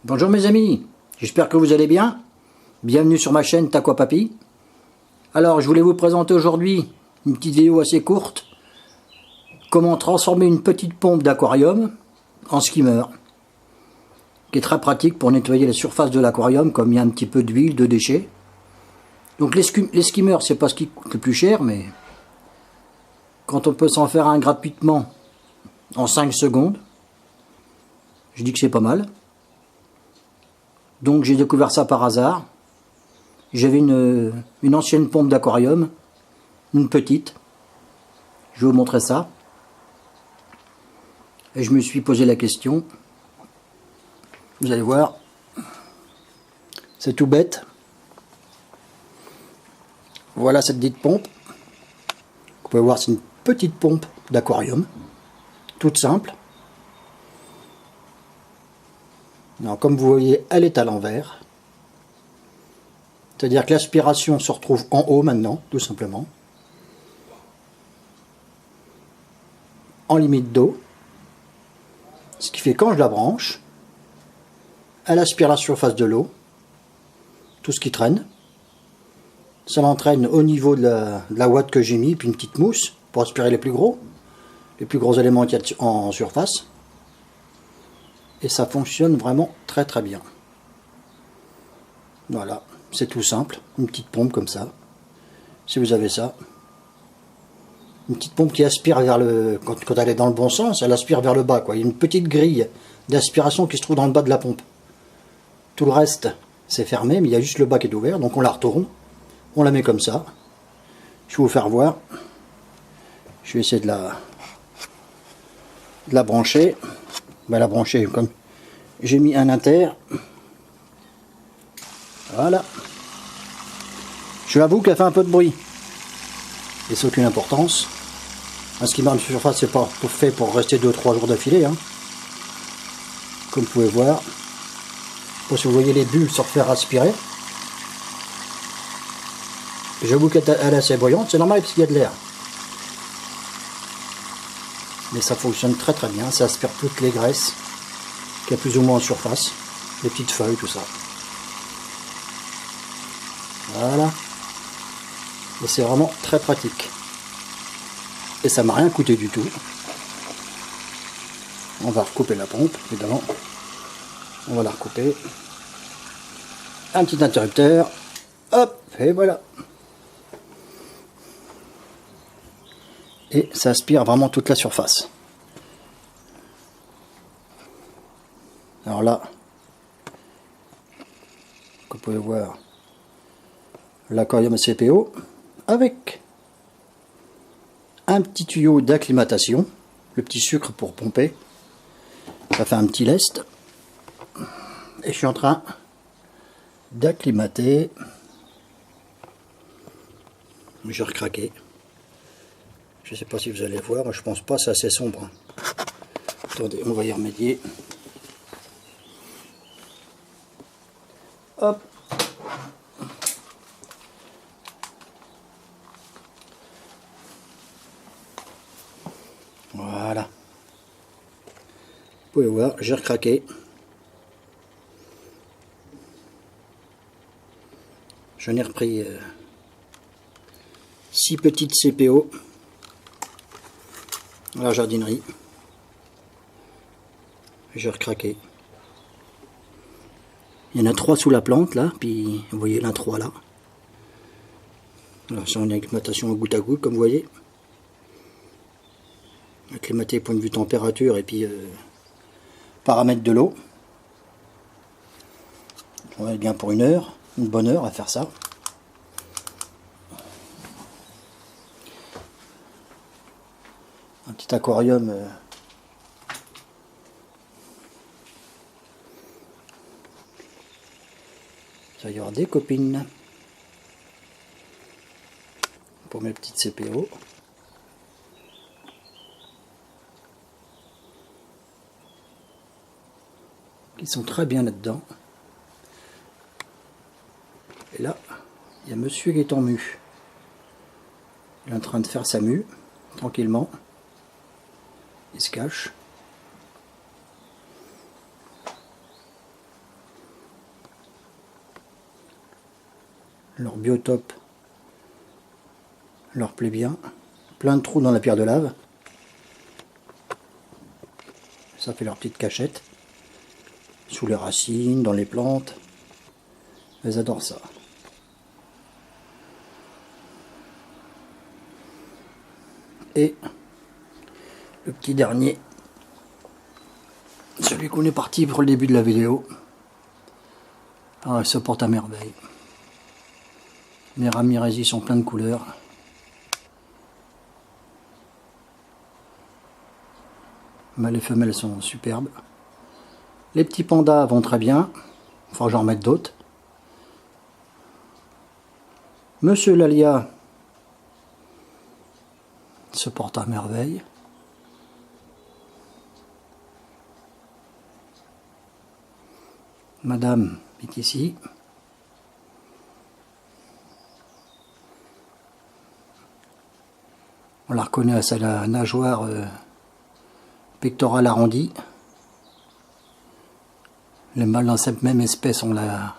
Bonjour mes amis, j'espère que vous allez bien. Bienvenue sur ma chaîne T'as quoi papy. Alors je voulais vous présenter aujourd'hui une petite vidéo assez courte. Comment transformer une petite pompe d'aquarium en skimmer. Qui est très pratique pour nettoyer la surface de l'aquarium comme il y a un petit peu d'huile, de déchets. Donc les skimmers c'est pas ce qui coûte le plus cher, mais quand on peut s'en faire un gratuitement en 5 secondes, je dis que c'est pas mal. Donc j'ai découvert ça par hasard. J'avais une ancienne pompe d'aquarium, une petite. Je vais vous montrer ça. Et je me suis posé la question. Vous allez voir, c'est tout bête. Voilà cette dite pompe. Vous pouvez voir, c'est une petite pompe d'aquarium, toute simple. Alors, comme vous voyez, elle est à l'envers. C'est-à-dire que l'aspiration se retrouve en haut maintenant, tout simplement. En limite d'eau. Ce qui fait quand je la branche, elle aspire la surface de l'eau, tout ce qui traîne. Ça l'entraîne au niveau de la ouate que j'ai mis, puis une petite mousse pour aspirer les plus gros éléments qu'il y a en surface. Et ça fonctionne vraiment très très bien. Voilà, c'est tout simple, une petite pompe comme ça. Si vous avez ça, une petite pompe qui aspire vers le... Quand elle est dans le bon sens, elle aspire vers le bas, quoi. Il y a une petite grille d'aspiration qui se trouve dans le bas de la pompe. Tout le reste, c'est fermé, mais il y a juste le bas qui est ouvert, donc on la retourne. On la met comme ça. Je vais vous faire voir. Je vais essayer de la brancher. La brancher comme j'ai mis un inter. Voilà. Je vous avoue qu'elle fait un peu de bruit. Et c'est aucune importance. Un skimmer de surface, c'est pas fait pour rester 2-3 jours d'affilée. Hein. Comme vous pouvez voir. Je sais pas si vous voyez les bulles se refaire aspirer. J'avoue qu'elle est assez bruyante, c'est normal parce qu'il y a de l'air. Mais ça fonctionne très très bien, ça aspire toutes les graisses qu'il y a plus ou moins en surface, les petites feuilles, tout ça. Voilà. Et c'est vraiment très pratique. Et ça m'a rien coûté du tout. On va recouper la pompe, évidemment. On va la recouper. Un petit interrupteur. Hop, et voilà. Et ça aspire vraiment toute la surface. Alors là, comme vous pouvez voir, l'aquarium CPO avec un petit tuyau d'acclimatation, le petit sucre pour pomper. Ça fait un petit lest. Et je suis en train d'acclimater. J'ai recraqué. Je ne sais pas si vous allez voir, je pense pas, c'est assez sombre. Attendez, on va y remédier. Hop. Voilà. Vous pouvez voir, j'ai recraqué. J'en ai repris 6 petites CPO. La jardinerie. J'ai recraqué. Il y en a 3 sous la plante là, puis vous voyez l'un 3 là. Alors c'est une acclimatation goutte à goutte comme vous voyez. Acclimaté point de vue température et puis paramètres de l'eau. On va être bien pour une bonne heure à faire ça. Un petit aquarium ça y aura des copines pour mes petites CPO. Qui sont très bien là-dedans. Et là, il y a monsieur qui est en mue. Il est en train de faire sa mue, tranquillement. Il se cache. Leur biotope leur plaît bien. Plein de trous dans la pierre de lave. Ça fait leur petite cachette. Sous les racines, dans les plantes. Elles adorent ça. Et le petit dernier, celui qu'on est parti pour le début de la vidéo. Ah, il se porte à merveille. Les Ramirezi sont pleins de couleurs. Mais les femelles sont superbes. Les petits pandas vont très bien. Il faudra que j'en remette d'autres. Monsieur Lalia se porte à merveille. Madame est ici. On la reconnaît à sa nageoire pectorale arrondie. Les mâles dans cette même espèce ont la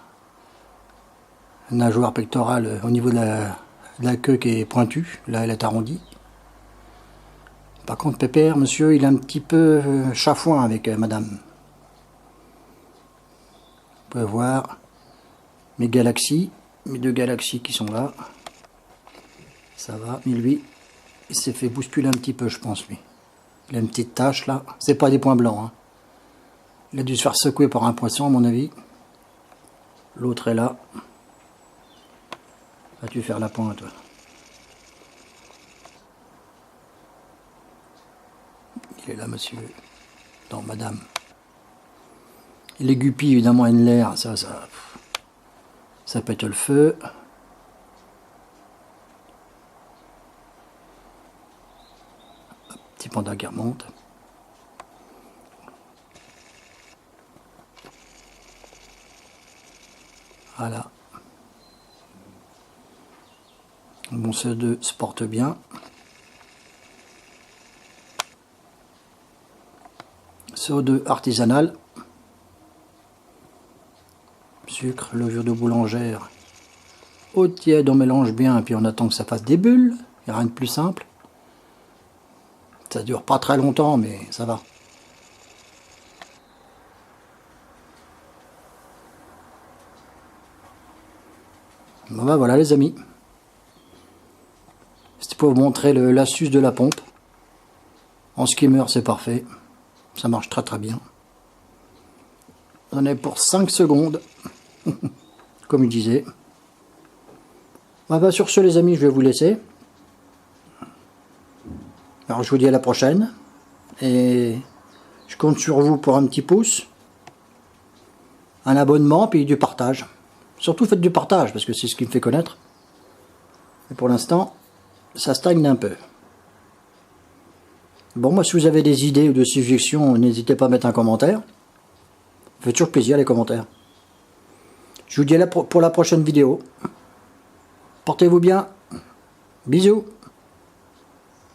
nageoire pectorale au niveau de la queue qui est pointue. Là, elle est arrondie. Par contre, Pépère, monsieur, il est un petit peu chafouin avec madame. Vous pouvez voir mes galaxies, mes deux galaxies qui sont là. Ça va, mais lui, il s'est fait bousculer un petit peu, je pense, lui. Il a une petite tache là. C'est pas des points blancs, hein. Il a dû se faire secouer par un poisson, à mon avis. L'autre est là. Vas-tu faire la pointe, toi? Il est là, monsieur. Non, madame. Et les guppies, évidemment, à une l'air, ça pète le feu. Petit panda qui remonte. Voilà. Bon, ceux deux se portent bien. Ceux deux artisanal. Sucre, levure de boulangère. Au tiède, on mélange bien et puis on attend que ça fasse des bulles. Il n'y a rien de plus simple. Ça dure pas très longtemps, mais ça va. Bon ben voilà les amis. C'était pour vous montrer l'astuce de la pompe. En skimmer c'est parfait. Ça marche très très bien. On est pour 5 secondes. Comme il disait. Ben sur ce les amis, je vais vous laisser. Alors je vous dis à la prochaine. Et je compte sur vous pour un petit pouce. Un abonnement, puis du partage. Surtout faites du partage, parce que c'est ce qui me fait connaître. Et pour l'instant, ça stagne un peu. Bon, moi, si vous avez des idées ou des suggestions, n'hésitez pas à mettre un commentaire. Ça fait toujours plaisir, les commentaires. Je vous dis pour la prochaine vidéo. Portez-vous bien. Bisous.